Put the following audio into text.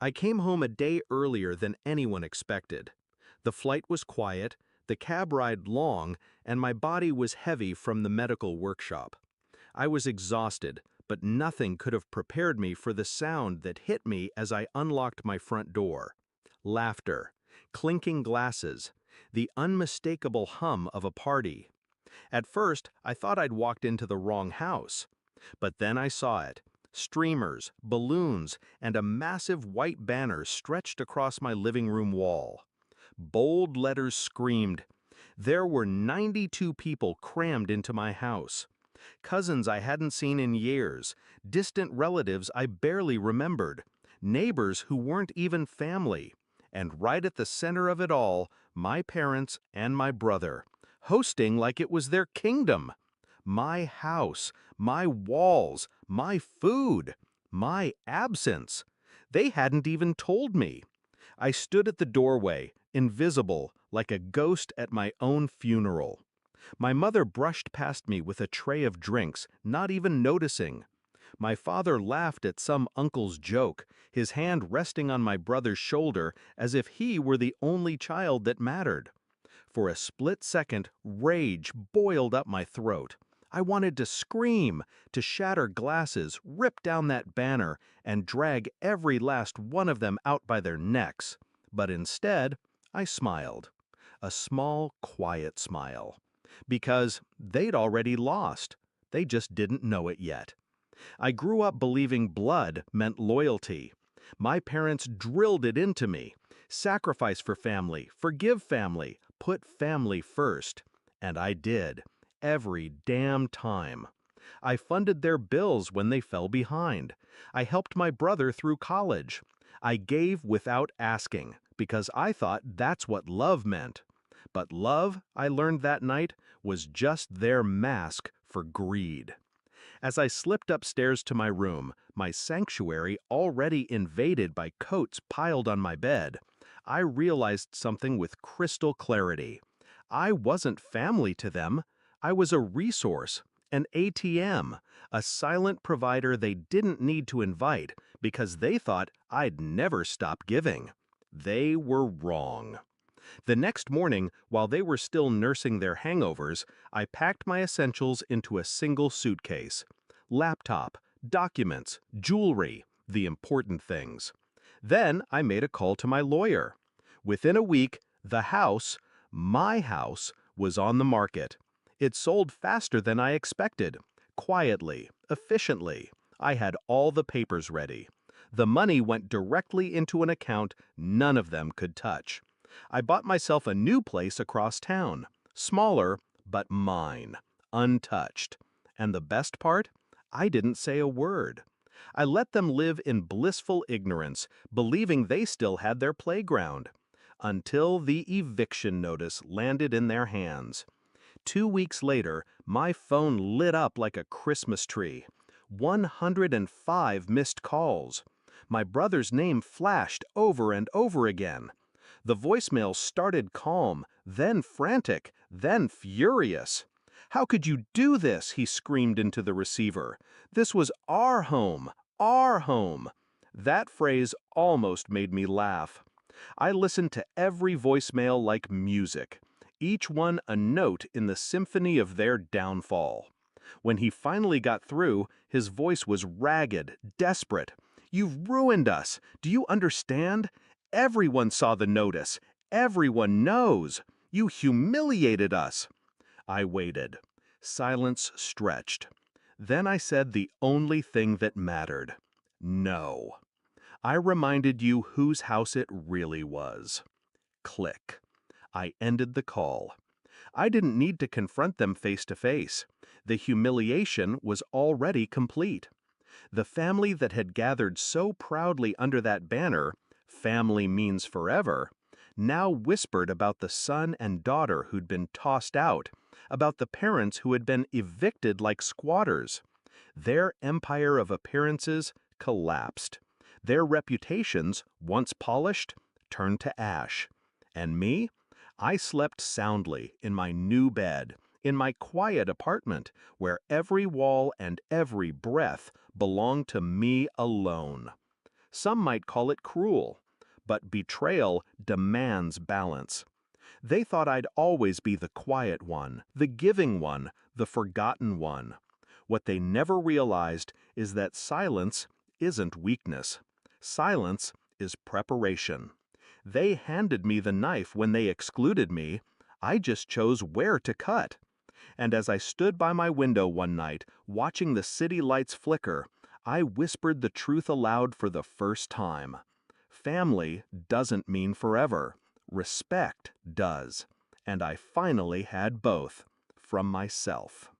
I came home a day earlier than anyone expected. The flight was quiet, the cab ride long, and my body was heavy from the medical workshop. I was exhausted, but nothing could have prepared me for the sound that hit me as I unlocked my front door. Laughter, clinking glasses, the unmistakable hum of a party. At first, I thought I'd walked into the wrong house. But then I saw it. Streamers, balloons, and a massive white banner stretched across my living room wall. Bold letters screamed. There were 92 people crammed into my house. Cousins I hadn't seen in years, distant relatives I barely remembered, neighbors who weren't even family, and right at the center of it all, my parents and my brother, hosting like it was their kingdom. My house, my walls, my food, my absence. They hadn't even told me. I stood at the doorway, invisible, like a ghost at my own funeral. My mother brushed past me with a tray of drinks, not even noticing. My father laughed at some uncle's joke, his hand resting on my brother's shoulder as if he were the only child that mattered. For a split second, rage boiled up my throat. I wanted to scream, to shatter glasses, rip down that banner, and drag every last one of them out by their necks. But instead, I smiled. A small, quiet smile. Because they'd already lost. They just didn't know it yet. I grew up believing blood meant loyalty. My parents drilled it into me. Sacrifice for family, forgive family, put family first. And I did. Every damn time. I funded their bills when they fell behind. I helped my brother through college. I gave without asking, because I thought that's what love meant. But love, I learned that night, was just their mask for greed. As I slipped upstairs to my room, my sanctuary already invaded by coats piled on my bed, I realized something with crystal clarity. I wasn't family to them. I was a resource, an ATM, a silent provider they didn't need to invite because they thought I'd never stop giving. They were wrong. The next morning, while they were still nursing their hangovers, I packed my essentials into a single suitcase. Laptop, documents, jewelry, the important things. Then I made a call to my lawyer. Within a week, the house, my house, was on the market. It sold faster than I expected. Quietly, efficiently. I had all the papers ready. The money went directly into an account none of them could touch. I bought myself a new place across town. Smaller, but mine. Untouched. And the best part? I didn't say a word. I let them live in blissful ignorance, believing they still had their playground. Until the eviction notice landed in their hands. 2 weeks later, my phone lit up like a Christmas tree. 105 missed calls. My brother's name flashed over and over again. The voicemail started calm, then frantic, then furious. "How could you do this?" he screamed into the receiver. "This was our home, our home." That phrase almost made me laugh. I listened to every voicemail like music, each one a note in the symphony of their downfall. When he finally got through, his voice was ragged, desperate. "You've ruined us. Do you understand? Everyone saw the notice. Everyone knows. You humiliated us." I waited. Silence stretched. Then I said the only thing that mattered. No. I reminded you whose house it really was. Click. I ended the call. I didn't need to confront them face to face. The humiliation was already complete. The family that had gathered so proudly under that banner, "Family means forever," now whispered about the son and daughter who'd been tossed out, about the parents who had been evicted like squatters. Their empire of appearances collapsed. Their reputations, once polished, turned to ash. And me? I slept soundly in my new bed, in my quiet apartment, where every wall and every breath belonged to me alone. Some might call it cruel, but betrayal demands balance. They thought I'd always be the quiet one, the giving one, the forgotten one. What they never realized is that silence isn't weakness. Silence is preparation. They handed me the knife when they excluded me. I just chose where to cut. And as I stood by my window one night, watching the city lights flicker, I whispered the truth aloud for the first time. Family doesn't mean forever. Respect does. And I finally had both from myself.